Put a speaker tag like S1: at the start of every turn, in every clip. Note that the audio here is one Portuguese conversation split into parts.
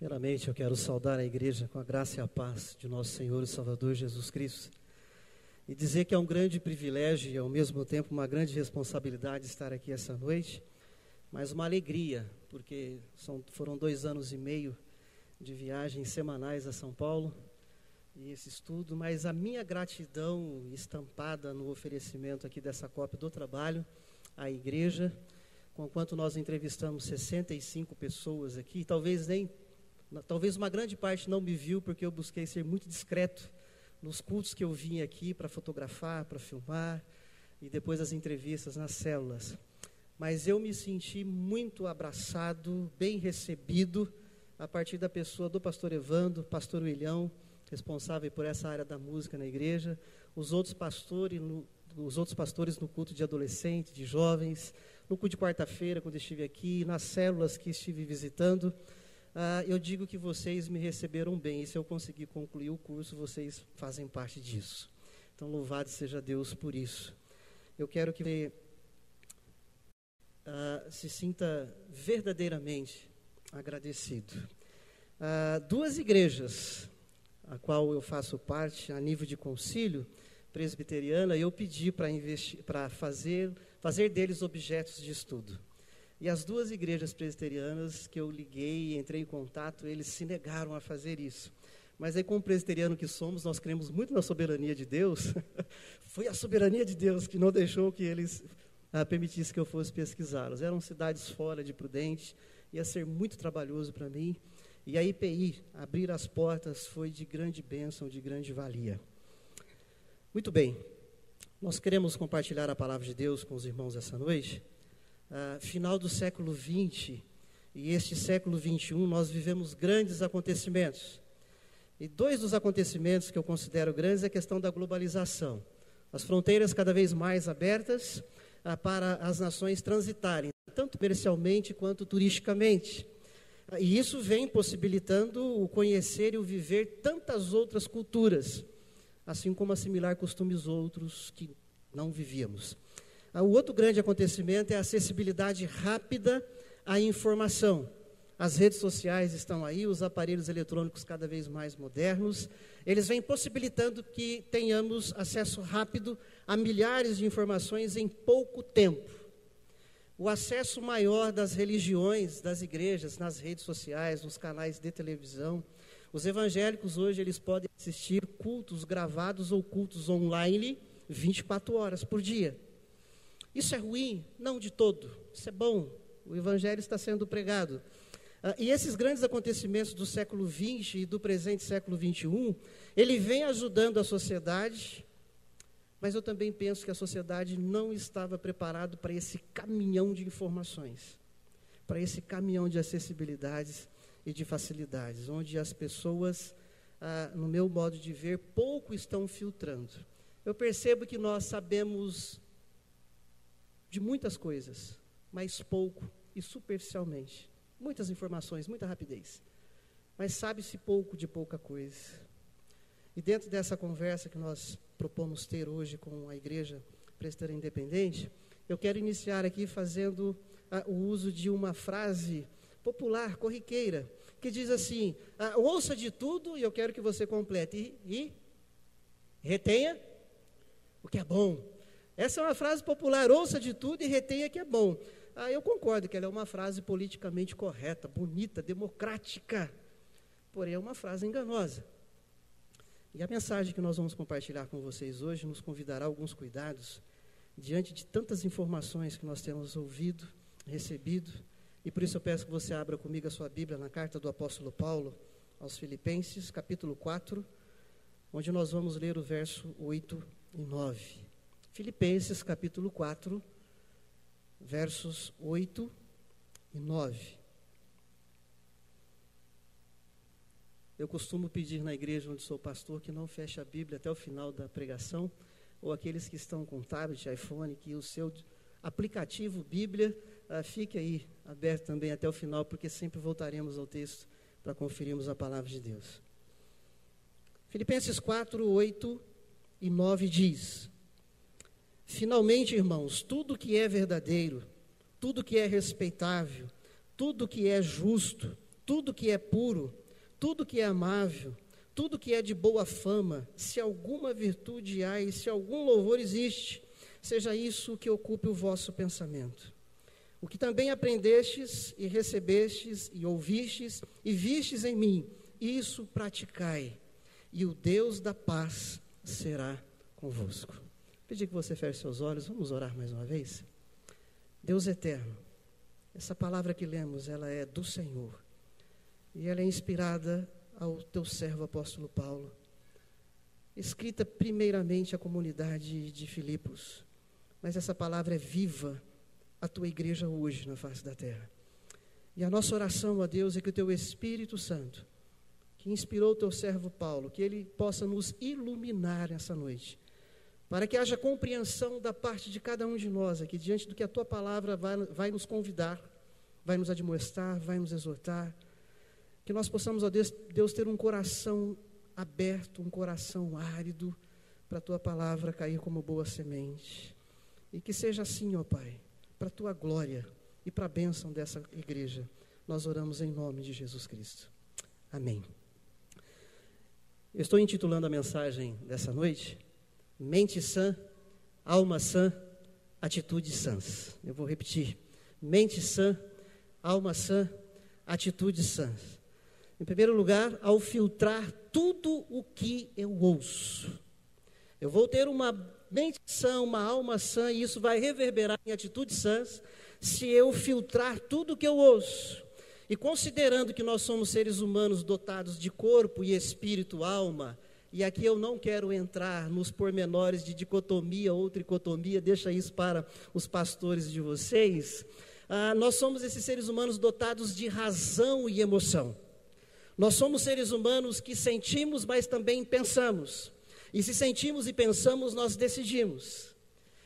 S1: Primeiramente, eu quero saudar a igreja com a graça e a paz de nosso Senhor e Salvador Jesus Cristo e dizer que é um grande privilégio e ao mesmo tempo uma grande responsabilidade estar aqui essa noite, mas uma alegria, porque foram 2 anos e meio de viagens semanais a São Paulo e esse estudo, mas a minha gratidão estampada no oferecimento aqui dessa cópia do trabalho à igreja, conquanto nós entrevistamos 65 pessoas aqui, talvez uma grande parte não me viu, porque eu busquei ser muito discreto nos cultos que eu vim aqui para fotografar, para filmar, e depois as entrevistas nas células. Mas eu me senti muito abraçado, bem recebido, a partir da pessoa do pastor Evandro, pastor Willião, responsável por essa área da música na igreja, os outros pastores no culto de adolescentes, de jovens, no culto de quarta-feira, quando estive aqui, nas células que estive visitando. Eu digo que vocês me receberam bem, e se eu conseguir concluir o curso, vocês fazem parte disso. Então, louvado seja Deus por isso. Eu quero que você se sinta verdadeiramente agradecido. 2 igrejas, a qual eu faço parte, a nível de concílio presbiteriana, eu pedi para fazer deles objetos de estudo. E as 2 igrejas presbiterianas que eu liguei e entrei em contato, eles se negaram a fazer isso. Mas aí, como presbiteriano que somos, nós cremos muito na soberania de Deus. Foi a soberania de Deus que não deixou que eles permitissem que eu fosse pesquisá-los. Eram cidades fora de Prudente, ia ser muito trabalhoso para mim. E a IPI, abrir as portas, foi de grande bênção, de grande valia. Muito bem, nós queremos compartilhar a palavra de Deus com os irmãos essa noite. Final do século XX e este século XXI, nós vivemos grandes acontecimentos. E 2 dos acontecimentos que eu considero grandes é a questão da globalização. As fronteiras cada vez mais abertas para as nações transitarem, tanto comercialmente quanto turisticamente. E isso vem possibilitando o conhecer e o viver tantas outras culturas, assim como assimilar costumes outros que não vivíamos. O outro grande acontecimento é a acessibilidade rápida à informação. As redes sociais estão aí, os aparelhos eletrônicos cada vez mais modernos, eles vêm possibilitando que tenhamos acesso rápido a milhares de informações em pouco tempo. O acesso maior das religiões, das igrejas, nas redes sociais, nos canais de televisão. Os evangélicos hoje, eles podem assistir cultos gravados ou cultos online 24 horas por dia. Isso é ruim? Não de todo. Isso é bom. O evangelho está sendo pregado. E esses grandes acontecimentos do século XX e do presente século XXI, ele vem ajudando a sociedade, mas eu também penso que a sociedade não estava preparada para esse caminhão de informações, para esse caminhão de acessibilidades e de facilidades, onde as pessoas, no meu modo de ver, pouco estão filtrando. Eu percebo que nós sabemos de muitas coisas, mas pouco e superficialmente. Muitas informações, muita rapidez. Mas sabe-se pouco de pouca coisa. E dentro dessa conversa que nós propomos ter hoje com a Igreja Presbiteriana Independente, eu quero iniciar aqui fazendo o uso de uma frase popular, corriqueira, que diz assim: ouça de tudo e eu quero que você complete e retenha o que é bom. Essa é uma frase popular: ouça de tudo e retenha que é bom. Eu concordo que ela é uma frase politicamente correta, bonita, democrática, porém é uma frase enganosa. E a mensagem que nós vamos compartilhar com vocês hoje nos convidará a alguns cuidados diante de tantas informações que nós temos ouvido, recebido, e por isso eu peço que você abra comigo a sua Bíblia na carta do apóstolo Paulo aos Filipenses, capítulo 4, onde nós vamos ler o verso 8 e 9. Filipenses, capítulo 4, versos 8 e 9. Eu costumo pedir na igreja onde sou pastor que não feche a Bíblia até o final da pregação, ou aqueles que estão com tablet, iPhone, que o seu aplicativo Bíblia fique aí aberto também até o final, porque sempre voltaremos ao texto para conferirmos a palavra de Deus. Filipenses 4, 8 e 9 diz: finalmente, irmãos, tudo que é verdadeiro, tudo que é respeitável, tudo que é justo, tudo que é puro, tudo que é amável, tudo que é de boa fama, se alguma virtude há e se algum louvor existe, seja isso que ocupe o vosso pensamento. O que também aprendestes e recebestes e ouvistes e vistes em mim, isso praticai, e o Deus da paz será convosco. Pedir que você feche seus olhos, vamos orar mais uma vez. Deus eterno, essa palavra que lemos, ela é do Senhor, e ela é inspirada ao teu servo apóstolo Paulo, escrita primeiramente à comunidade de Filipos, mas essa palavra é viva à tua igreja hoje na face da terra. E a nossa oração, ó Deus, é que o teu Espírito Santo, que inspirou o teu servo Paulo, que ele possa nos iluminar essa noite, para que haja compreensão da parte de cada um de nós aqui, diante do que a tua palavra vai nos convidar, vai nos admoestar, vai nos exortar, que nós possamos, ó Deus, ter um coração aberto, um coração árido, para a tua palavra cair como boa semente. E que seja assim, ó Pai, para a tua glória e para a bênção dessa igreja. Nós oramos em nome de Jesus Cristo. Amém. Eu estou intitulando a mensagem dessa noite, Mente sã, alma sã, atitudes sãs. Eu vou repetir. Mente sã, alma sã, atitudes sãs. Em primeiro lugar, ao filtrar tudo o que eu ouço. Eu vou ter uma mente sã, uma alma sã, e isso vai reverberar em atitudes sãs, se eu filtrar tudo o que eu ouço. E considerando que nós somos seres humanos dotados de corpo e espírito, alma, e aqui eu não quero entrar nos pormenores de dicotomia ou tricotomia, deixa isso para os pastores de vocês, nós somos esses seres humanos dotados de razão e emoção. Nós somos seres humanos que sentimos, mas também pensamos. E se sentimos e pensamos, nós decidimos.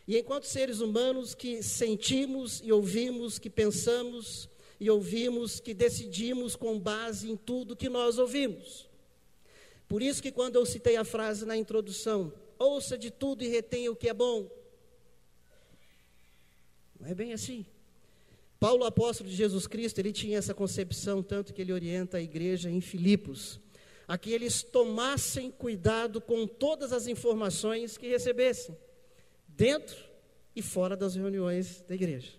S1: E enquanto seres humanos que sentimos e ouvimos, que pensamos e ouvimos, que decidimos com base em tudo que nós ouvimos. Por isso que quando eu citei a frase na introdução, ouça de tudo e retenha o que é bom. Não é bem assim. Paulo, apóstolo de Jesus Cristo, ele tinha essa concepção, tanto que ele orienta a igreja em Filipos, a que eles tomassem cuidado com todas as informações que recebessem, dentro e fora das reuniões da igreja.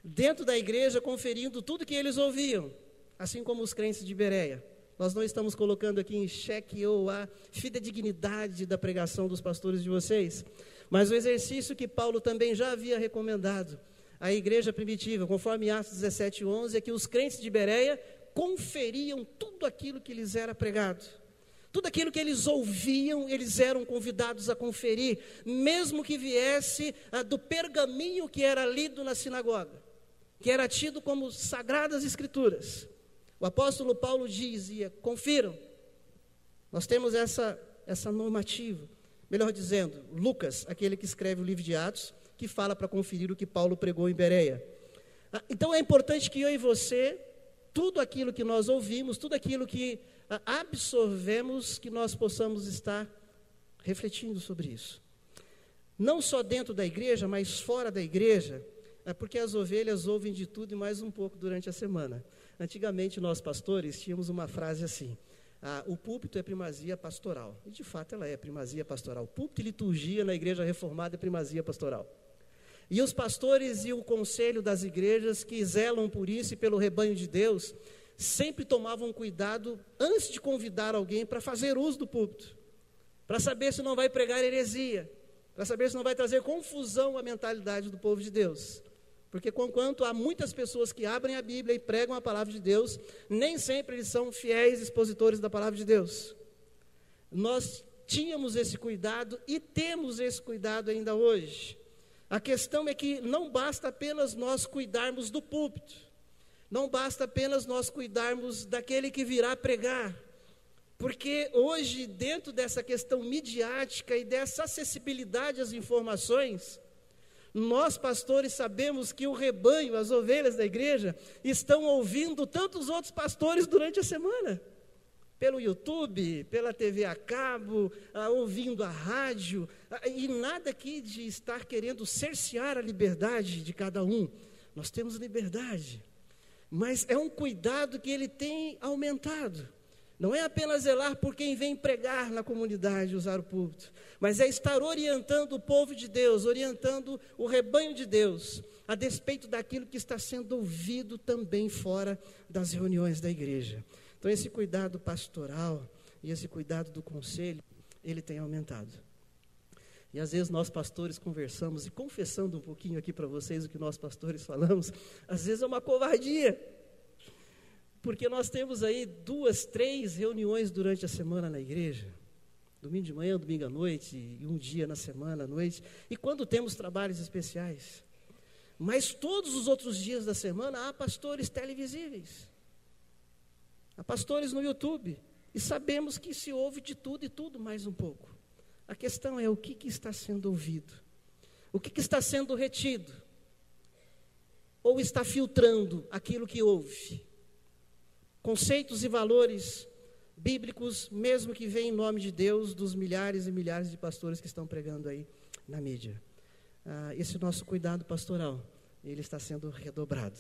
S1: Dentro da igreja, conferindo tudo que eles ouviam, assim como os crentes de Bereia. Nós não estamos colocando aqui em xeque ou a fidedignidade da pregação dos pastores de vocês, mas o exercício que Paulo também já havia recomendado à igreja primitiva, conforme Atos 17:11, é que os crentes de Bereia conferiam tudo aquilo que lhes era pregado. Tudo aquilo que eles ouviam, eles eram convidados a conferir, mesmo que viesse do pergaminho que era lido na sinagoga, que era tido como sagradas escrituras. O apóstolo Paulo dizia, confiram. Nós temos essa normativa. Melhor dizendo, Lucas, aquele que escreve o livro de Atos, que fala para conferir o que Paulo pregou em Bereia. Então é importante que eu e você, tudo aquilo que nós ouvimos, tudo aquilo que absorvemos, que nós possamos estar refletindo sobre isso. Não só dentro da igreja, mas fora da igreja, porque as ovelhas ouvem de tudo e mais um pouco durante a semana. Antigamente, nós pastores tínhamos uma frase assim, o púlpito é primazia pastoral. E de fato ela é primazia pastoral. Púlpito e liturgia na igreja reformada é primazia pastoral. E os pastores e o conselho das igrejas que zelam por isso e pelo rebanho de Deus, sempre tomavam cuidado antes de convidar alguém para fazer uso do púlpito, para saber se não vai pregar heresia, para saber se não vai trazer confusão à mentalidade do povo de Deus. Porque conquanto há muitas pessoas que abrem a Bíblia e pregam a palavra de Deus, nem sempre eles são fiéis expositores da palavra de Deus. Nós tínhamos esse cuidado e temos esse cuidado ainda hoje. A questão é que não basta apenas nós cuidarmos do púlpito, não basta apenas nós cuidarmos daquele que virá pregar, porque hoje, dentro dessa questão midiática e dessa acessibilidade às informações, nós pastores sabemos que o rebanho, as ovelhas da igreja, estão ouvindo tantos outros pastores durante a semana, pelo YouTube, pela TV a cabo, ouvindo a rádio, e nada aqui de estar querendo cercear a liberdade de cada um. Nós temos liberdade. mas é um cuidado que ele tem aumentado. Não é apenas zelar por quem vem pregar na comunidade, usar o púlpito, mas é estar orientando o povo de Deus, orientando o rebanho de Deus, a despeito daquilo que está sendo ouvido também fora das reuniões da igreja. Então, esse cuidado pastoral e esse cuidado do conselho, ele tem aumentado. E às vezes nós pastores conversamos e confessando um pouquinho aqui para vocês o que nós pastores falamos, às vezes é uma covardia, porque nós temos aí 2, 3 reuniões durante a semana na igreja, domingo de manhã, domingo à noite, e um dia na semana à noite, e quando temos trabalhos especiais. Mas todos os outros dias da semana há pastores televisíveis, há pastores no YouTube, e sabemos que se ouve de tudo e tudo mais um pouco. A questão é o que está sendo ouvido, o que está sendo retido, ou está filtrando aquilo que ouve. Conceitos e valores bíblicos, mesmo que venham em nome de Deus, dos milhares e milhares de pastores que estão pregando aí na mídia. Esse nosso cuidado pastoral, ele está sendo redobrado.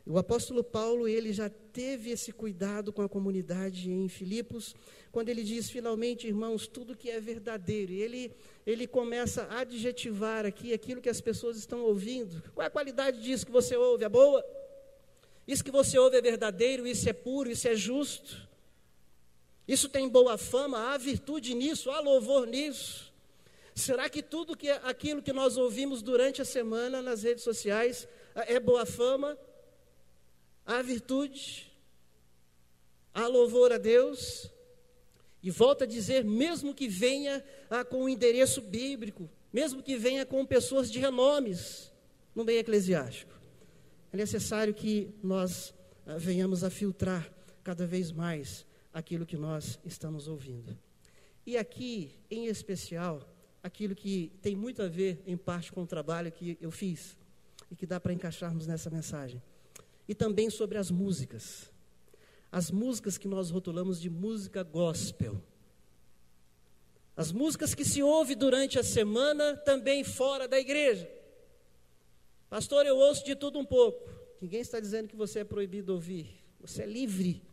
S1: O apóstolo Paulo, ele já teve esse cuidado com a comunidade em Filipos, quando ele diz, finalmente, irmãos, tudo que é verdadeiro. E ele começa a adjetivar aqui aquilo que as pessoas estão ouvindo. Qual é a qualidade disso que você ouve? É boa? Isso que você ouve é verdadeiro, isso é puro, isso é justo. Isso tem boa fama, há virtude nisso, há louvor nisso. Será que tudo aquilo que nós ouvimos durante a semana nas redes sociais é boa fama? Há virtude? Há louvor a Deus? E volta a dizer, mesmo que venha com um endereço bíblico, mesmo que venha com pessoas de renomes no meio eclesiástico, é necessário que nós venhamos a filtrar cada vez mais aquilo que nós estamos ouvindo. E aqui, em especial, aquilo que tem muito a ver, em parte, com o trabalho que eu fiz e que dá para encaixarmos nessa mensagem. E também sobre as músicas. As músicas que nós rotulamos de música gospel. As músicas que se ouve durante a semana, também fora da igreja. Pastor, eu ouço de tudo um pouco. Ninguém está dizendo que você é proibido ouvir. Você é livre.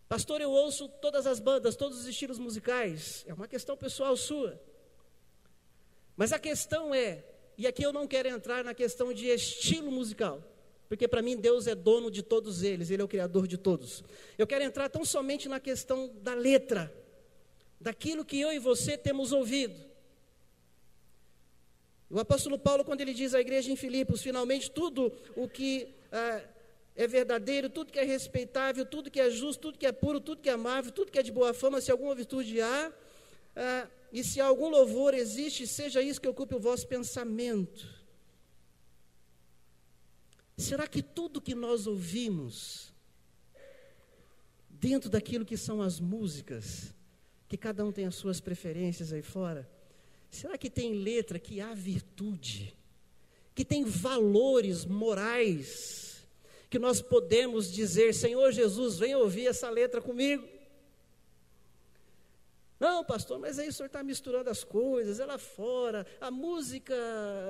S1: Pastor, eu ouço todas as bandas, todos os estilos musicais. É uma questão pessoal sua. Mas a questão é, e aqui eu não quero entrar na questão de estilo musical, porque para mim Deus é dono de todos eles, Ele é o Criador de todos. Eu quero entrar tão somente na questão da letra, daquilo que eu e você temos ouvido. O apóstolo Paulo, quando ele diz à igreja em Filipos, finalmente tudo o que é verdadeiro, tudo que é respeitável, tudo que é justo, tudo que é puro, tudo que é amável, tudo que é de boa fama, se alguma virtude há, e se algum louvor existe, seja isso que ocupe o vosso pensamento. Será que tudo que nós ouvimos, dentro daquilo que são as músicas, que cada um tem as suas preferências aí fora, será que tem letra que há virtude, que tem valores morais, que nós podemos dizer, Senhor Jesus, vem ouvir essa letra comigo? Não, pastor, mas aí o senhor está misturando as coisas, é lá fora, a música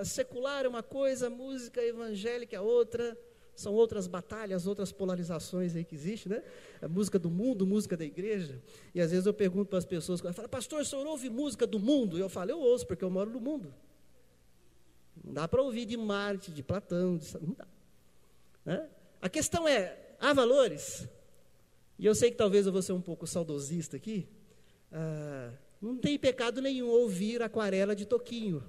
S1: secular é uma coisa, a música evangélica é outra, são outras batalhas, outras polarizações aí que existem, né? A música do mundo, música da igreja. E às vezes eu pergunto para as pessoas, falam, pastor, o senhor ouve música do mundo? E eu falo, eu ouço, porque eu moro no mundo. Não dá para ouvir de Marte, de Platão, não dá. Né? A questão é, há valores? E eu sei que talvez eu vou ser um pouco saudosista aqui, não tem pecado nenhum ouvir aquarela de Toquinho.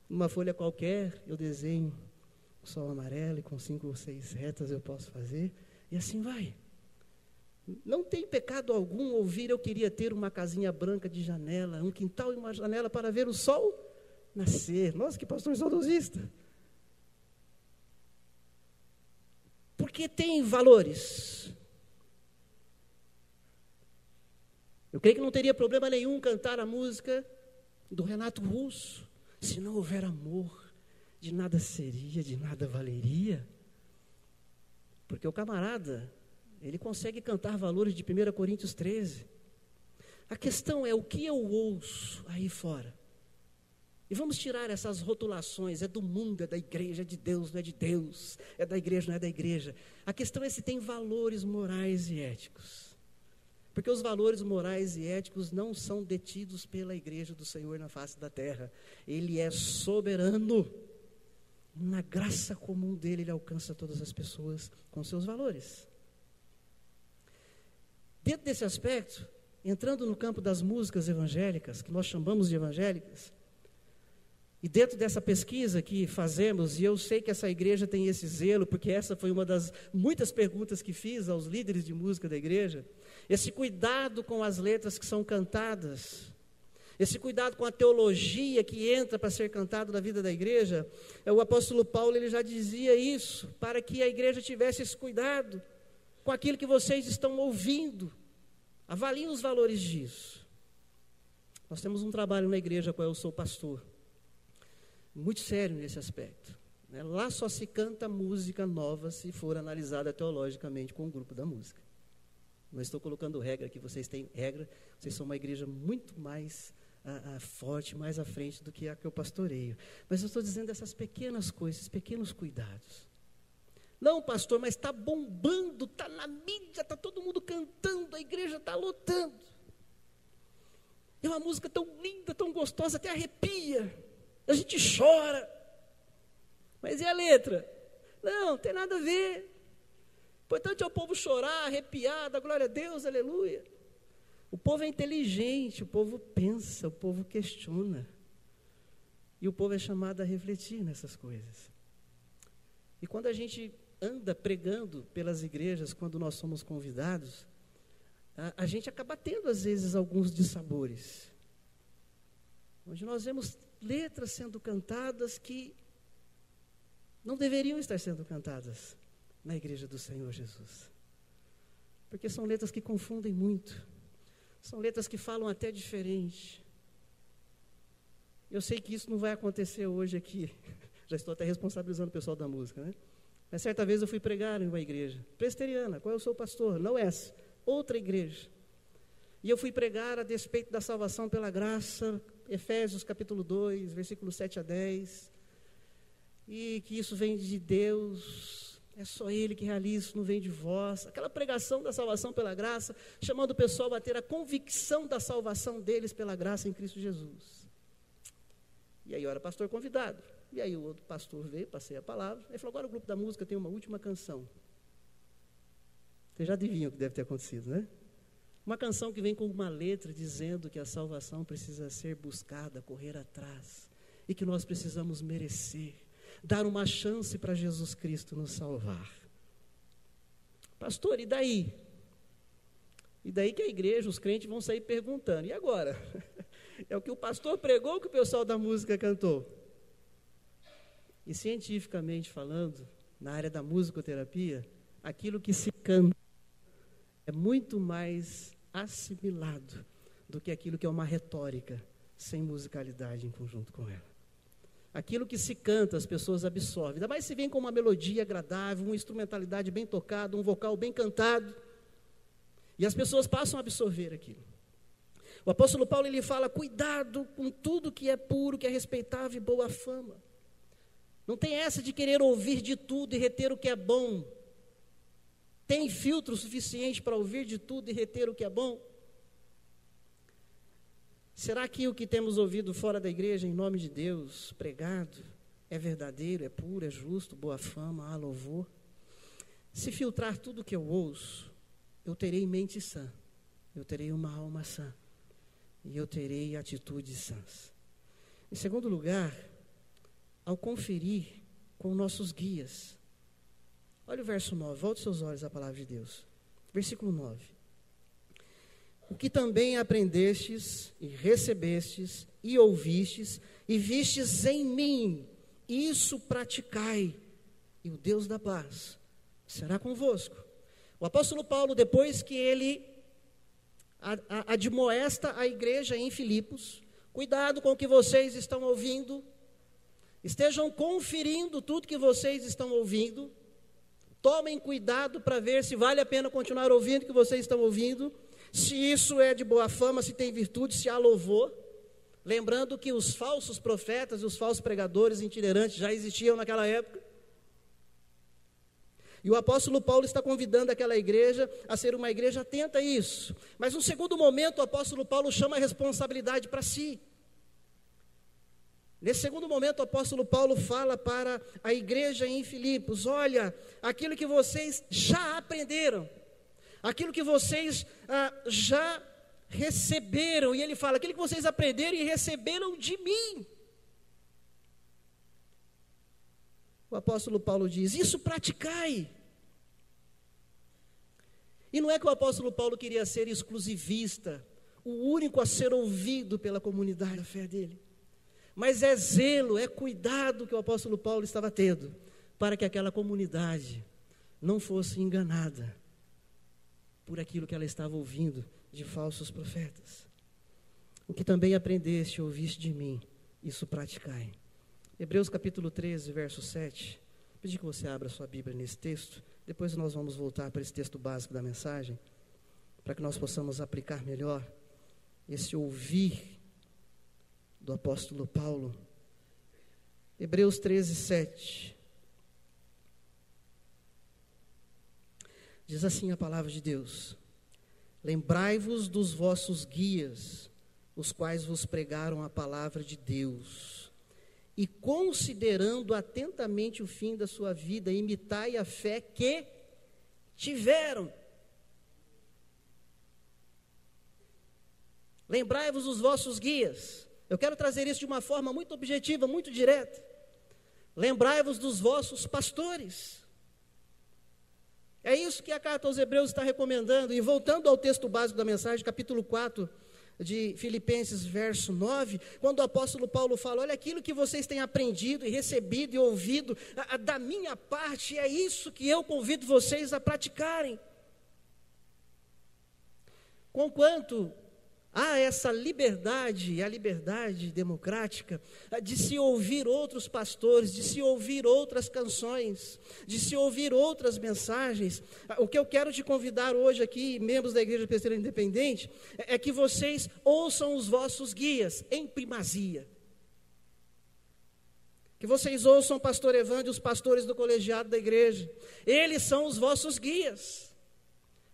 S1: Numa folha qualquer, eu desenho o sol amarelo e com 5 ou 6 retas eu posso fazer, e assim vai. Não tem pecado algum ouvir, eu queria ter uma casinha branca de janela, um quintal e uma janela para ver o sol nascer. Nossa, que pastor saudosista. Porque tem valores. Eu creio que não teria problema nenhum cantar a música do Renato Russo. Se não houver amor, de nada seria, de nada valeria. Porque o camarada, ele consegue cantar valores de 1 Coríntios 13. A questão é o que eu ouço aí fora. E vamos tirar essas rotulações, é do mundo, é da igreja, é de Deus, não é de Deus, é da igreja, não é da igreja. A questão é se tem valores morais e éticos. Porque os valores morais e éticos não são detidos pela igreja do Senhor na face da terra. Ele é soberano. Na graça comum dele, ele alcança todas as pessoas com seus valores. Dentro desse aspecto, entrando no campo das músicas evangélicas, que nós chamamos de evangélicas, e dentro dessa pesquisa que fazemos, e eu sei que essa igreja tem esse zelo, porque essa foi uma das muitas perguntas que fiz aos líderes de música da igreja, esse cuidado com as letras que são cantadas, esse cuidado com a teologia que entra para ser cantado na vida da igreja, o apóstolo Paulo ele já dizia isso, para que a igreja tivesse esse cuidado com aquilo que vocês estão ouvindo. Avaliem os valores disso. Nós temos um trabalho na igreja, qual eu sou pastor, muito sério nesse aspecto. Lá só se canta música nova se for analisada teologicamente com o grupo da música. Não estou colocando regra aqui, vocês têm regra, vocês são uma igreja muito mais forte, mais à frente do que a que eu pastoreio. Mas eu estou dizendo essas pequenas coisas, pequenos cuidados. Não, pastor, mas está bombando, está na mídia, está todo mundo cantando, a igreja está lotando. É uma música tão linda, tão gostosa, até arrepia. A gente chora. Mas e a letra? Não tem nada a ver. O importante é o povo chorar, arrepiar, dar glória a Deus, aleluia. O povo é inteligente, o povo pensa, o povo questiona. E o povo é chamado a refletir nessas coisas. E quando a gente anda pregando pelas igrejas, quando nós somos convidados, a gente acaba tendo às vezes alguns dissabores. Onde nós vemos letras sendo cantadas que não deveriam estar sendo cantadas na igreja do Senhor Jesus. Porque são letras que confundem muito. São letras que falam até diferente. Eu sei que isso não vai acontecer hoje aqui. Já estou até responsabilizando o pessoal da música, né? Mas certa vez eu fui pregar em uma igreja presbiteriana, qual eu sou pastor, não essa, outra igreja. E eu fui pregar a despeito da salvação pela graça, Efésios capítulo 2, versículos 7 a 10. E que isso vem de Deus, é só Ele que realiza, isso não vem de vós. Aquela pregação da salvação pela graça, chamando o pessoal a ter a convicção da salvação deles pela graça em Cristo Jesus. E aí eu era pastor convidado. E aí o outro pastor veio, passei a palavra, ele falou, agora o grupo da música tem uma última canção. Vocês já adivinham o que deve ter acontecido, né? Uma canção que vem com uma letra dizendo que a salvação precisa ser buscada, correr atrás, e que nós precisamos merecer, dar uma chance para Jesus Cristo nos salvar. Pastor, e daí? E daí que a igreja, os crentes vão sair perguntando, e agora? É o que o pastor pregou ou que o pessoal da música cantou? E cientificamente falando, na área da musicoterapia, aquilo que se canta é muito mais assimilado do que aquilo que é uma retórica sem musicalidade em conjunto com ela. Aquilo que se canta, as pessoas absorvem. Ainda mais se vem com uma melodia agradável, uma instrumentalidade bem tocada, um vocal bem cantado. E as pessoas passam a absorver aquilo. O apóstolo Paulo ele fala, cuidado com tudo que é puro, que é respeitável e boa fama. Não tem essa de querer ouvir de tudo e reter o que é bom. Tem filtro suficiente para ouvir de tudo e reter o que é bom? Será que o que temos ouvido fora da igreja, em nome de Deus, pregado, é verdadeiro, é puro, é justo, boa fama, há louvor? Se filtrar tudo o que eu ouço, eu terei mente sã, eu terei uma alma sã, e eu terei atitudes sãs. Em segundo lugar, ao conferir com nossos guias. Olha o verso 9, volte seus olhos à palavra de Deus. Versículo 9. O que também aprendestes e recebestes e ouvistes e vistes em mim, isso praticai, e o Deus da paz será convosco. O apóstolo Paulo, depois que ele admoesta a igreja em Filipos, cuidado com o que vocês estão ouvindo, estejam conferindo tudo que vocês estão ouvindo, tomem cuidado para ver se vale a pena continuar ouvindo o que vocês estão ouvindo, se isso é de boa fama, se tem virtude, se há louvor. Lembrando que os falsos profetas e os falsos pregadores itinerantes já existiam naquela época. E o apóstolo Paulo está convidando aquela igreja a ser uma igreja atenta a isso. Mas no segundo momento, o apóstolo Paulo chama a responsabilidade para si. Nesse segundo momento, o apóstolo Paulo fala para a igreja em Filipos: olha, aquilo que vocês já aprenderam, aquilo que vocês já receberam, e ele fala, aquilo que vocês aprenderam e receberam de mim. O apóstolo Paulo diz, isso praticai. E não é que o apóstolo Paulo queria ser exclusivista, o único a ser ouvido pela comunidade da fé dele. Mas é zelo, é cuidado que o apóstolo Paulo estava tendo, para que aquela comunidade não fosse enganada por aquilo que ela estava ouvindo de falsos profetas. O que também aprendeste e ouviste de mim, isso praticai. Hebreus capítulo 13, verso 7. Vou pedir que você abra sua Bíblia nesse texto. Depois nós vamos voltar para esse texto básico da mensagem, para que nós possamos aplicar melhor esse ouvir do apóstolo Paulo. Hebreus 13, 7. Diz assim a palavra de Deus: lembrai-vos dos vossos guias, os quais vos pregaram a palavra de Deus, e considerando atentamente o fim da sua vida, imitai a fé que tiveram. Lembrai-vos dos vossos guias. Eu quero trazer isso de uma forma muito objetiva, muito direta. Lembrai-vos dos vossos pastores. É isso que a carta aos Hebreus está recomendando. E voltando ao texto básico da mensagem, capítulo 4 de Filipenses, verso 9, quando o apóstolo Paulo fala, olha, aquilo que vocês têm aprendido e recebido e ouvido da minha parte, é isso que eu convido vocês a praticarem. Conquanto há essa liberdade, a liberdade democrática, de se ouvir outros pastores, de se ouvir outras canções, de se ouvir outras mensagens. O que eu quero te convidar hoje aqui, membros da Igreja Presbiteriana Independente, é que vocês ouçam os vossos guias em primazia. Que vocês ouçam o pastor Evandro e os pastores do colegiado da igreja. Eles são os vossos guias.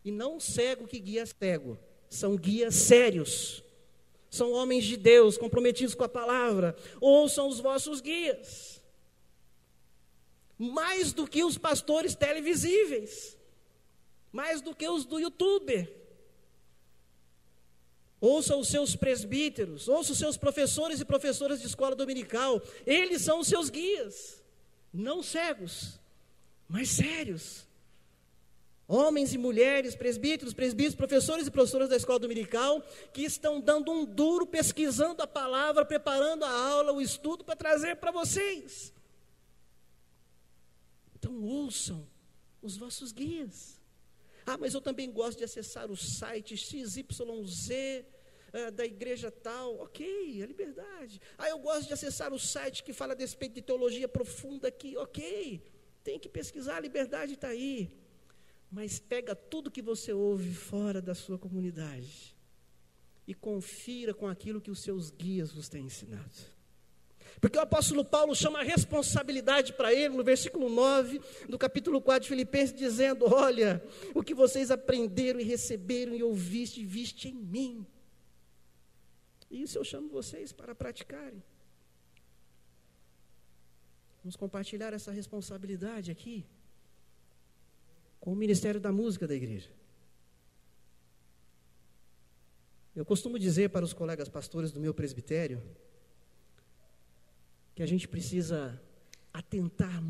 S1: E não cego que guia cego. São guias sérios, são homens de Deus, comprometidos com a palavra. Ouçam os vossos guias, mais do que os pastores televisíveis, mais do que os do YouTube. Ouça os seus presbíteros, ouça os seus professores e professoras de escola dominical. Eles são os seus guias, não cegos, mas sérios. Homens e mulheres, presbíteros, professores e professoras da escola dominical, que estão dando um duro, pesquisando a palavra, preparando a aula, o estudo para trazer para vocês. Então ouçam os vossos guias. Ah, mas eu também gosto de acessar o site XYZ da igreja tal. Ok, é liberdade. Ah, eu gosto de acessar o site que fala a respeito de teologia profunda aqui. Ok, tem que pesquisar, a liberdade está aí. Mas pega tudo que você ouve fora da sua comunidade e confira com aquilo que os seus guias vos têm ensinado. Porque o apóstolo Paulo chama a responsabilidade para ele, no versículo 9 do capítulo 4 de Filipenses, dizendo, olha, o que vocês aprenderam e receberam e ouviste e viste em mim. E isso eu chamo vocês para praticarem. Vamos compartilhar essa responsabilidade aqui com o Ministério da Música da igreja. Eu costumo dizer para os colegas pastores do meu presbitério que a gente precisa atentar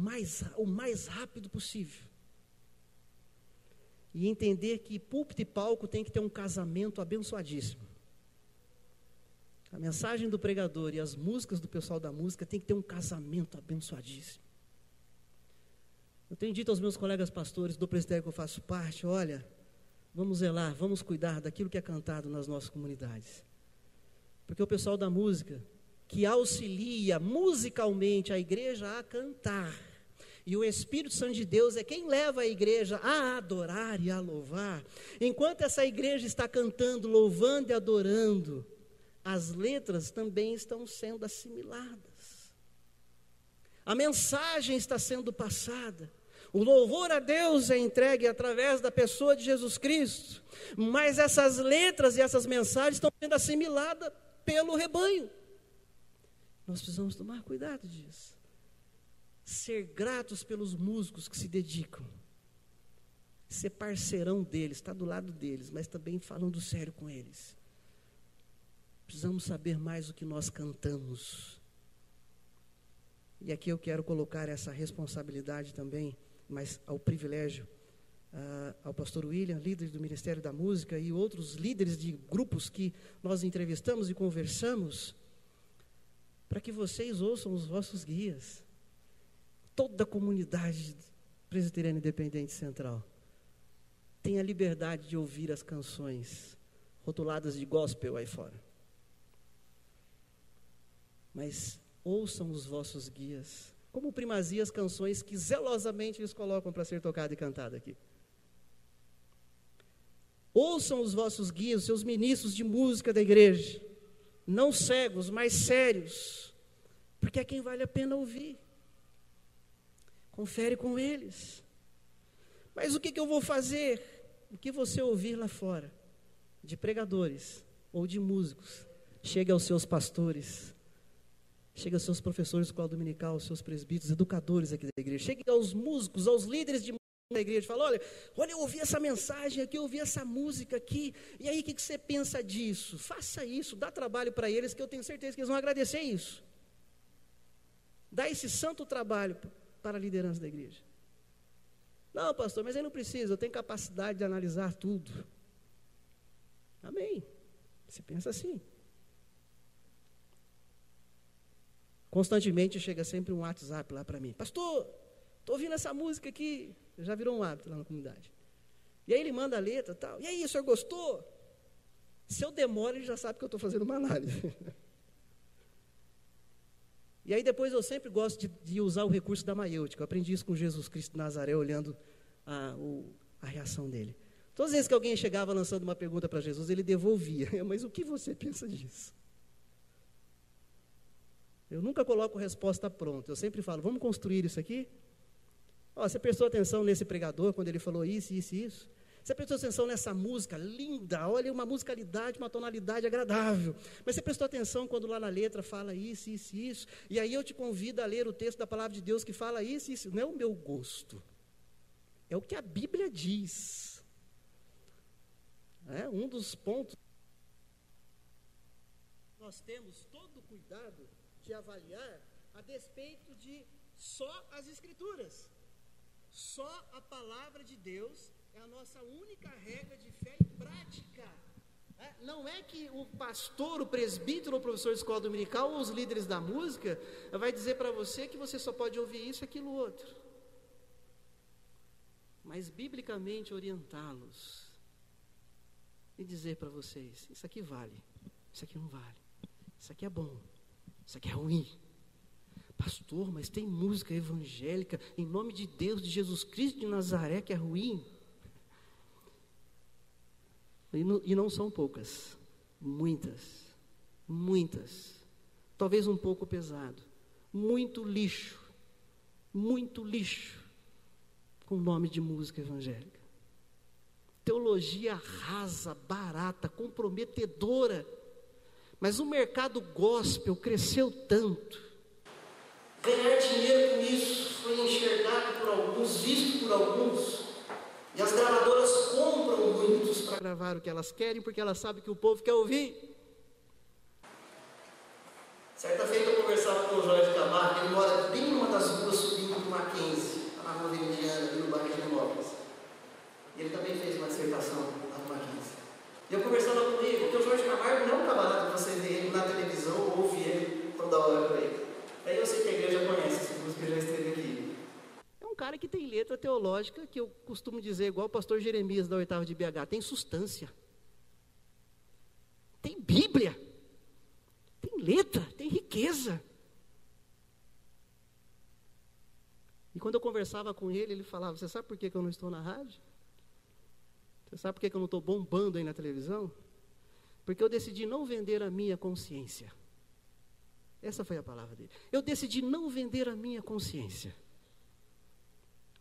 S1: o mais rápido possível e entender que púlpito e palco tem que ter um casamento abençoadíssimo. A mensagem do pregador e as músicas do pessoal da música tem que ter um casamento abençoadíssimo. Eu tenho dito aos meus colegas pastores do presbitério que eu faço parte, olha, vamos zelar, vamos cuidar daquilo que é cantado nas nossas comunidades. Porque o pessoal da música, que auxilia musicalmente a igreja a cantar, e o Espírito Santo de Deus é quem leva a igreja a adorar e a louvar. Enquanto essa igreja está cantando, louvando e adorando, as letras também estão sendo assimiladas. A mensagem está sendo passada. O louvor a Deus é entregue através da pessoa de Jesus Cristo. Mas essas letras e essas mensagens estão sendo assimiladas pelo rebanho. Nós precisamos tomar cuidado disso. Ser gratos pelos músicos que se dedicam. Ser parceirão deles, estar do lado deles, mas também falando sério com eles. Precisamos saber mais o que nós cantamos. E aqui eu quero colocar essa responsabilidade também, mas ao privilégio, ao pastor William, líder do Ministério da Música, e outros líderes de grupos que nós entrevistamos e conversamos, para que vocês ouçam os vossos guias. Toda a comunidade presbiteriana independente central tem a liberdade de ouvir as canções rotuladas de gospel aí fora. Mas ouçam os vossos guias, como primazia as canções que zelosamente eles colocam para ser tocada e cantada aqui. Ouçam os vossos guias, os seus ministros de música da igreja, não cegos, mas sérios, porque é quem vale a pena ouvir. Confere com eles. Mas o que eu vou fazer? O que você ouvir lá fora, de pregadores ou de músicos, chega aos seus pastores, chega aos seus professores de escola dominical, aos seus presbíteros, educadores aqui da igreja, chega aos músicos, aos líderes de música da igreja, fala, olha, eu ouvi essa mensagem aqui, eu ouvi essa música aqui, e aí o que você pensa disso? Faça isso, dá trabalho para eles, que eu tenho certeza que eles vão agradecer isso. Dá esse santo trabalho para a liderança da igreja. Não, pastor, mas eu não preciso, eu tenho capacidade de analisar tudo. Amém. Você pensa assim. Constantemente chega sempre um WhatsApp lá para mim. Pastor, estou ouvindo essa música aqui. Já virou um hábito lá na comunidade. E aí ele manda a letra e tal. E aí, o senhor gostou? Se eu demoro, ele já sabe que eu estou fazendo uma análise. E aí depois eu sempre gosto de usar o recurso da maiêutica. Eu aprendi isso com Jesus Cristo de Nazaré, olhando a reação dele. Todas as vezes que alguém chegava lançando uma pergunta para Jesus, ele devolvia. Mas o que você pensa disso? Eu nunca coloco resposta pronta. Eu sempre falo, vamos construir isso aqui? Você prestou atenção nesse pregador, quando ele falou isso, isso e isso? Você prestou atenção nessa música linda, olha, uma musicalidade, uma tonalidade agradável. Mas você prestou atenção quando lá na letra fala isso, isso e isso? E aí eu te convido a ler o texto da palavra de Deus que fala isso, isso. Não é o meu gosto. É o que a Bíblia diz. É um dos pontos. Nós temos todo o cuidado de avaliar a despeito de só as Escrituras. Só a palavra de Deus é a nossa única regra de fé e prática. Não é que o pastor, o presbítero, o professor de escola dominical ou os líderes da música vai dizer para você que você só pode ouvir isso, aquilo, outro. Mas biblicamente orientá-los e dizer para vocês, isso aqui vale, isso aqui não vale, isso aqui é bom, isso aqui é ruim. Pastor, mas tem música evangélica em nome de Deus, de Jesus Cristo de Nazaré, que é ruim. E não são poucas, muitas, talvez um pouco pesado, muito lixo, com nome de música evangélica. Teologia rasa, barata, comprometedora, mas o mercado gospel cresceu tanto. Ganhar dinheiro com isso foi enxergado por alguns, visto por alguns, e as gravadoras compram muitos para gravar o que elas querem, porque elas sabem que o povo quer ouvir. Certa feita eu conversava com o Jorge Camargo, ele mora bem numa das ruas subindo do Mackenzie, na rua Veridiana, ali no bairro de Genópolis. E ele também fez uma dissertação lá no Mackenzie. E eu conversava com ele, porque o Jorge Camargo não é um camarada que você vê ele na televisão ou ouve ele toda hora por aí. Aí eu sei que a igreja conhece essa música, já esteve aqui. É um cara que tem letra teológica, que eu costumo dizer, igual o pastor Jeremias da oitava de BH, tem substância. Tem Bíblia. Tem letra, tem riqueza. E quando eu conversava com ele, ele falava, você sabe por que eu não estou na rádio? Você sabe por que eu não estou bombando aí na televisão? Porque eu decidi não vender a minha consciência. Essa foi a palavra dele. Eu decidi não vender a minha consciência.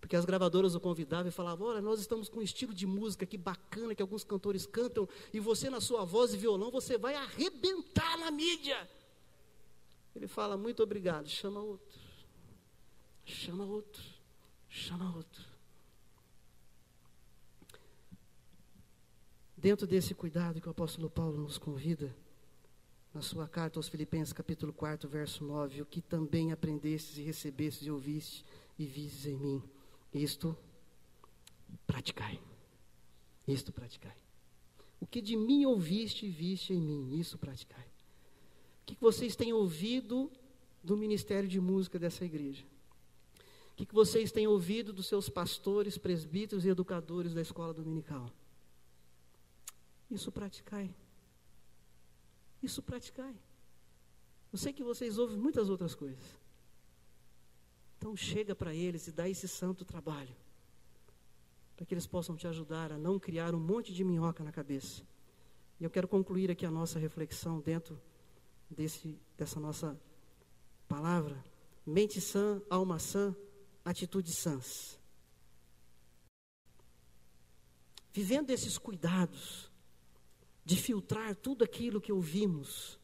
S1: Porque as gravadoras o convidavam e falavam, olha, nós estamos com um estilo de música que bacana, que alguns cantores cantam, e você na sua voz e violão, você vai arrebentar na mídia. Ele fala, muito obrigado, chama outro. Chama outro. Chama outro. Dentro desse cuidado que o apóstolo Paulo nos convida, na sua carta aos Filipenses, capítulo 4, verso 9, o que também aprendestes e recebestes e ouvistes e vistes em mim, isto praticai. Isto praticai. O que de mim ouviste e viste em mim, isso praticai. O que vocês têm ouvido do ministério de música dessa igreja? O que vocês têm ouvido dos seus pastores, presbíteros e educadores da escola dominical? Isso praticai. Isso praticai. Eu sei que vocês ouvem muitas outras coisas. Então chega para eles e dá esse santo trabalho, para que eles possam te ajudar a não criar um monte de minhoca na cabeça. E eu quero concluir aqui a nossa reflexão dentro dessa nossa palavra. Mente sã, alma sã, atitudes sãs. Vivendo esses cuidados de filtrar tudo aquilo que ouvimos,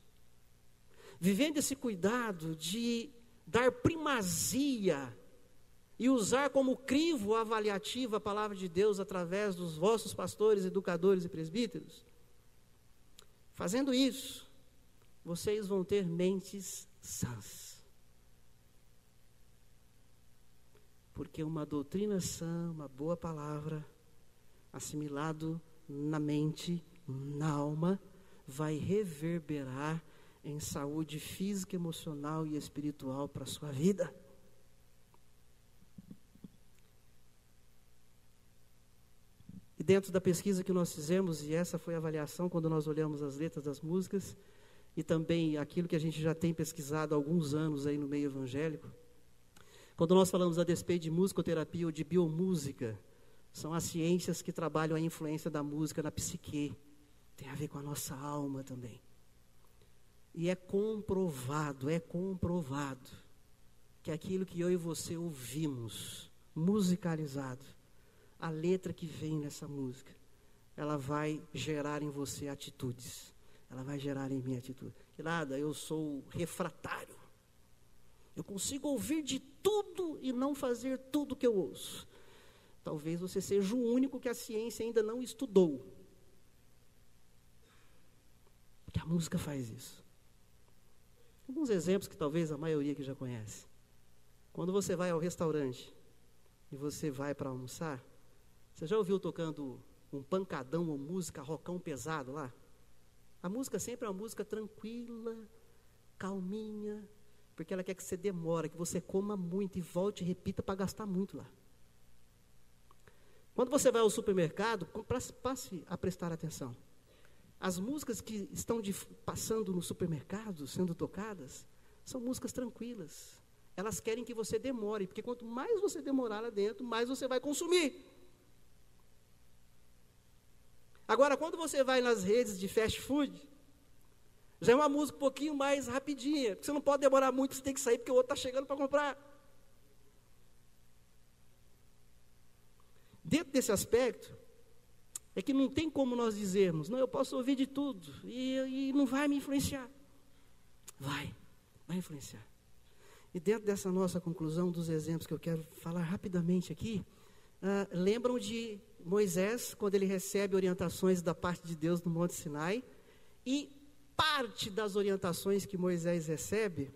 S1: vivendo esse cuidado de dar primazia e usar como crivo avaliativo a palavra de Deus através dos vossos pastores, educadores e presbíteros, fazendo isso, vocês vão ter mentes sãs. Porque uma doutrina sã, uma boa palavra, assimilado na mente, na alma, vai reverberar em saúde física, emocional e espiritual para a sua vida. E dentro da pesquisa que nós fizemos, e essa foi a avaliação quando nós olhamos as letras das músicas, e também aquilo que a gente já tem pesquisado há alguns anos aí no meio evangélico, quando nós falamos a despeito de musicoterapia ou de biomúsica, são as ciências que trabalham a influência da música na psique, tem a ver com a nossa alma também. E é comprovado que aquilo que eu e você ouvimos, musicalizado, a letra que vem nessa música, ela vai gerar em você atitudes, ela vai gerar em mim atitude. Que nada, eu sou refratário, eu consigo ouvir de tudo e não fazer tudo que eu ouço. Talvez você seja o único que a ciência ainda não estudou, porque a música faz isso. Alguns exemplos que talvez a maioria que já conhece. Quando você vai ao restaurante e você vai para almoçar, você já ouviu tocando um pancadão ou música, rockão pesado lá? A música sempre é uma música tranquila, calminha, porque ela quer que você demore, que você coma muito e volte e repita para gastar muito lá. Quando você vai ao supermercado, passe a prestar atenção. As músicas que estão passando no supermercado, sendo tocadas, são músicas tranquilas. Elas querem que você demore, porque quanto mais você demorar lá dentro, mais você vai consumir. Agora, quando você vai nas redes de fast food, já é uma música um pouquinho mais rapidinha, porque você não pode demorar muito, você tem que sair, porque o outro está chegando para comprar. Dentro desse aspecto, é que não tem como nós dizermos, não, eu posso ouvir de tudo, e não vai me influenciar. Vai influenciar. E dentro dessa nossa conclusão, dos exemplos que eu quero falar rapidamente aqui, lembram de Moisés, quando ele recebe orientações da parte de Deus no Monte Sinai, e parte das orientações que Moisés recebe,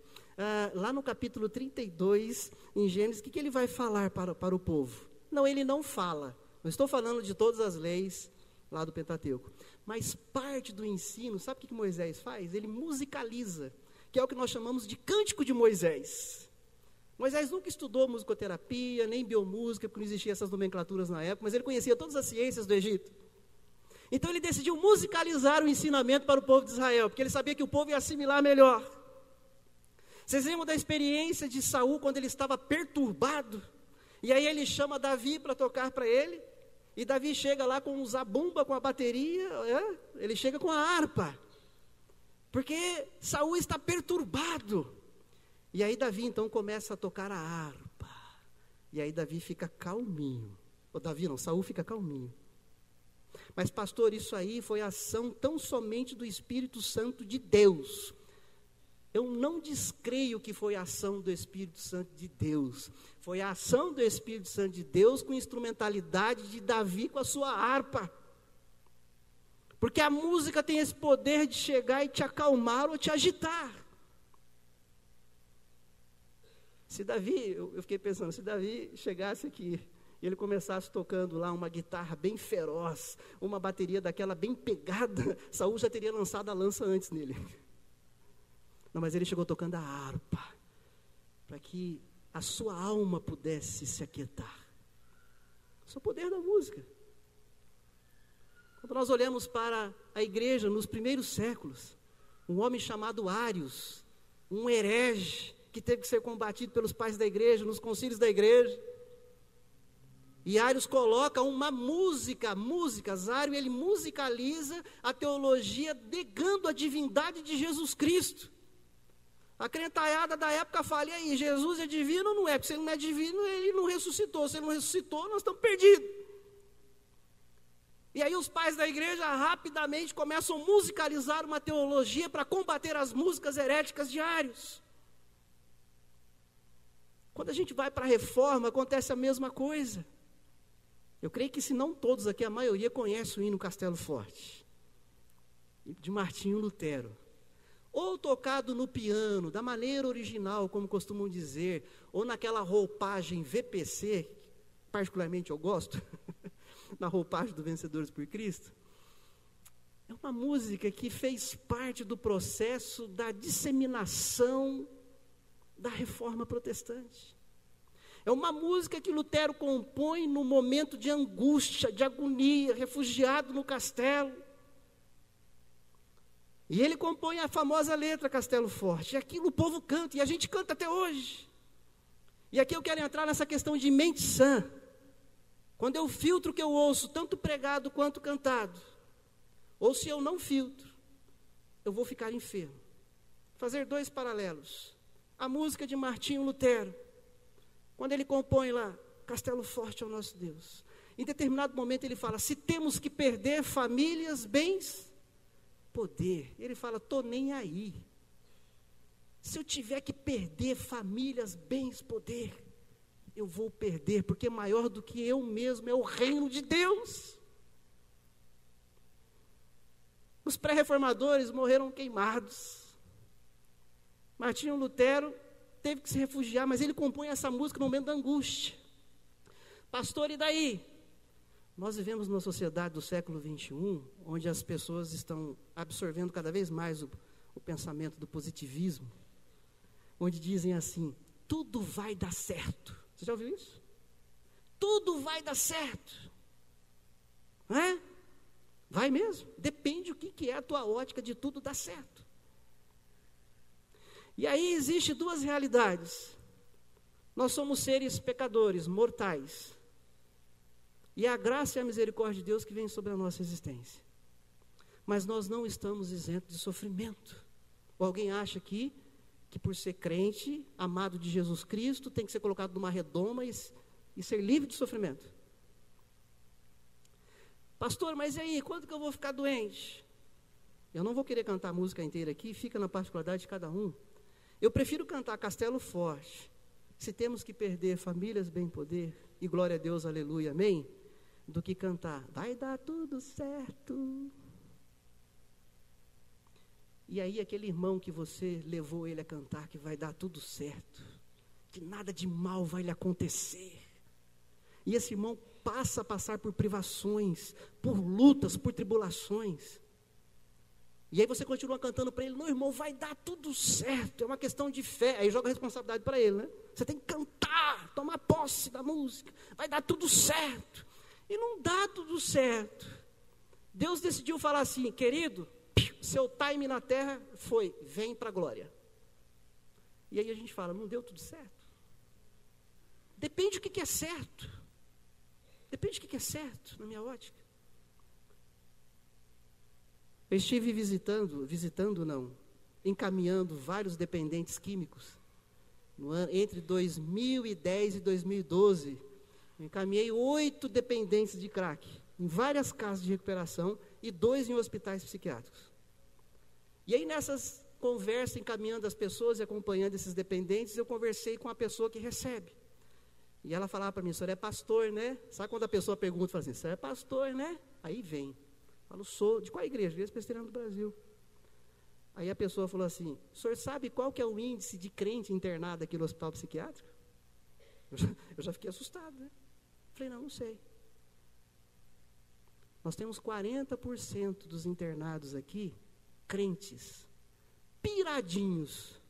S1: lá no capítulo 32, em Gênesis, o que ele vai falar para o povo? Não, ele não fala. Não estou falando de todas as leis lá do Pentateuco, mas parte do ensino, sabe o que Moisés faz? Ele musicaliza, que é o que nós chamamos de cântico de Moisés. Moisés nunca estudou musicoterapia, nem biomúsica, porque não existiam essas nomenclaturas na época, mas ele conhecia todas as ciências do Egito. Então ele decidiu musicalizar o ensinamento para o povo de Israel, porque ele sabia que o povo ia assimilar melhor. Vocês lembram da experiência de Saul, quando ele estava perturbado? E aí ele chama Davi para tocar para ele, e Davi chega lá com um zabumba, com a bateria, ele chega com a harpa. porque Saul está perturbado. E aí Davi então começa a tocar a harpa, e aí Davi fica calminho. Saul fica calminho. Mas pastor, isso aí foi ação tão somente do Espírito Santo de Deus. Eu não descreio que foi a ação do Espírito Santo de Deus. Foi a ação do Espírito Santo de Deus com instrumentalidade de Davi com a sua harpa. Porque a música tem esse poder de chegar e te acalmar ou te agitar. Se Davi, eu fiquei pensando, se Davi chegasse aqui e ele começasse tocando lá uma guitarra bem feroz, uma bateria daquela bem pegada, Saul já teria lançado a lança antes nele. Não, mas ele chegou tocando a harpa, para que a sua alma pudesse se aquietar. Esse é o poder da música. Quando nós olhamos para a igreja nos primeiros séculos, um homem chamado Ários, um herege, que teve que ser combatido pelos pais da igreja, nos concílios da igreja. E Ários coloca uma músicas, Ário ele musicaliza a teologia negando a divindade de Jesus Cristo. A crentaiada da época fala, e aí, Jesus é divino ou não é? Porque se ele não é divino, ele não ressuscitou. Se ele não ressuscitou, nós estamos perdidos. E aí os pais da igreja rapidamente começam a musicalizar uma teologia para combater as músicas heréticas de Ários. Quando a gente vai para a reforma, acontece a mesma coisa. Eu creio que se não todos aqui, a maioria conhece o hino Castelo Forte, de Martinho Lutero. Ou tocado no piano, da maneira original, como costumam dizer, ou naquela roupagem VPC, particularmente eu gosto, na roupagem do Vencedores por Cristo. É uma música que fez parte do processo da disseminação da reforma protestante. É uma música que Lutero compõe no momento de angústia, de agonia, refugiado no castelo. E ele compõe a famosa letra Castelo Forte. E aquilo o povo canta, e a gente canta até hoje. E aqui eu quero entrar nessa questão de mente sã. Quando eu filtro o que eu ouço, tanto pregado quanto cantado, ou se eu não filtro, eu vou ficar enfermo. Fazer dois paralelos. A música de Martinho Lutero, quando ele compõe lá, Castelo Forte é o nosso Deus. Em determinado momento ele fala, se temos que perder famílias, bens, poder. Ele fala, estou nem aí. Se eu tiver que perder famílias, bens, poder, eu vou perder, porque maior do que eu mesmo é o reino de Deus. Os pré-reformadores morreram queimados. Martinho Lutero teve que se refugiar, mas ele compõe essa música no momento da angústia. Pastor, e daí? Nós vivemos numa sociedade do século XXI, onde as pessoas estão absorvendo cada vez mais o pensamento do positivismo, onde dizem assim, tudo vai dar certo. Você já ouviu isso? Tudo vai dar certo. Não é? Vai mesmo. Depende do que é a tua ótica de tudo dar certo. E aí existe duas realidades. Nós somos seres pecadores, mortais. E a graça e a misericórdia de Deus que vem sobre a nossa existência. Mas nós não estamos isentos de sofrimento. Ou alguém acha que por ser crente, amado de Jesus Cristo, tem que ser colocado numa redoma e ser livre de sofrimento. Pastor, mas e aí, quando que eu vou ficar doente? Eu não vou querer cantar a música inteira aqui, fica na particularidade de cada um. Eu prefiro cantar Castelo Forte, se temos que perder famílias, bem poder, e glória a Deus, aleluia, amém, do que cantar, vai dar tudo certo. E aí aquele irmão que você levou ele a cantar, que vai dar tudo certo, que nada de mal vai lhe acontecer. E esse irmão passa a passar por privações, por lutas, por tribulações. E aí você continua cantando para ele, não, irmão, vai dar tudo certo, é uma questão de fé. Aí joga a responsabilidade para ele, né? Você tem que cantar, tomar posse da música, vai dar tudo certo. E não dá tudo certo. Deus decidiu falar assim, querido, seu time na terra foi, vem para a glória. E aí a gente fala, não deu tudo certo? Depende do que é certo. Depende do que é certo, na minha ótica. Eu estive encaminhando vários dependentes químicos. Entre 2010 e 2012, eu encaminhei 8 dependentes de crack, em várias casas de recuperação e 2 em hospitais psiquiátricos. E aí, nessas conversas, encaminhando as pessoas e acompanhando esses dependentes, eu conversei com a pessoa que recebe. E ela falava para mim: o senhor é pastor, né? Sabe quando a pessoa pergunta, fala assim: o senhor é pastor, né? Aí vem. Eu falo: sou. De qual igreja? Igreja Presbiteriana do Brasil. Aí a pessoa falou assim: o senhor sabe qual que é o índice de crente internado aqui no hospital psiquiátrico? Eu já fiquei assustado, né? Falei: não sei. Nós temos 40% dos internados aqui, crentes, piradinhos.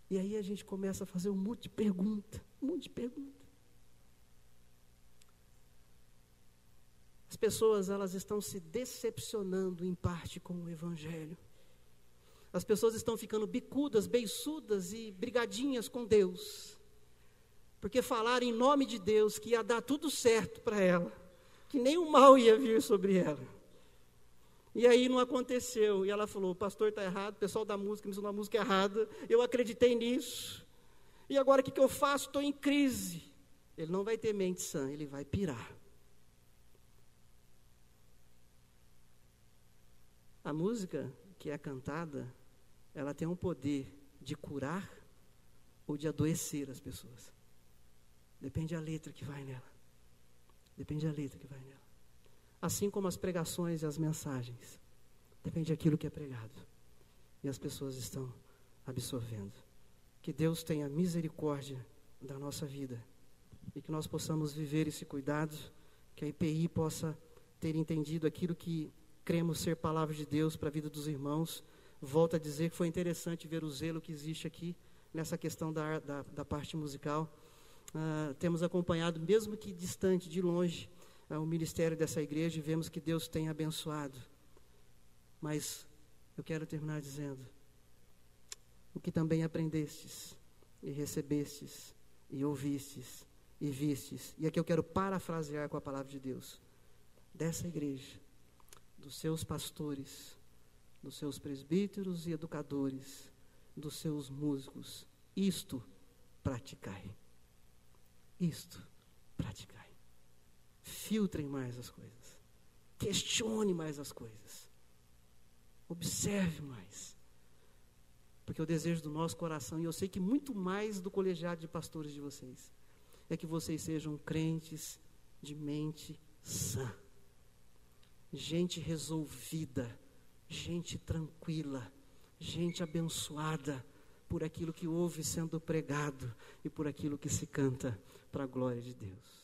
S1: E aí a gente começa a fazer um monte de pergunta. As pessoas, elas estão se decepcionando em parte com o Evangelho. As pessoas estão ficando bicudas, beiçudas e brigadinhas com Deus. Porque falaram em nome de Deus que ia dar tudo certo para ela, que nem o mal ia vir sobre ela. E aí não aconteceu. E ela falou: o pastor está errado, o pessoal da música me ensinou a música errada, eu acreditei nisso. E agora o que eu faço? Estou em crise. Ele não vai ter mente sã, ele vai pirar. A música que é cantada, ela tem um poder de curar ou de adoecer as pessoas. Depende da letra que vai nela. Assim como as pregações e as mensagens. Depende daquilo que é pregado. E as pessoas estão absorvendo. Que Deus tenha misericórdia da nossa vida. E que nós possamos viver esse cuidado. Que a IPI possa ter entendido aquilo que cremos ser palavra de Deus para a vida dos irmãos. Volto a dizer que foi interessante ver o zelo que existe aqui nessa questão da parte musical. Temos acompanhado, mesmo que distante, de longe, o ministério dessa igreja e vemos que Deus tem abençoado. Mas eu quero terminar dizendo: o que também aprendestes, e recebestes, e ouvistes, e vistes. E aqui eu quero parafrasear com a palavra de Deus. Dessa igreja, dos seus pastores, dos seus presbíteros e educadores, dos seus músicos, isto praticai. Filtrem mais as coisas. Questione mais as coisas. Observe mais. Porque o desejo do nosso coração, e eu sei que muito mais do colegiado de pastores de vocês, é que vocês sejam crentes de mente sã. Gente resolvida, gente tranquila, gente abençoada por aquilo que ouve sendo pregado e por aquilo que se canta para a glória de Deus.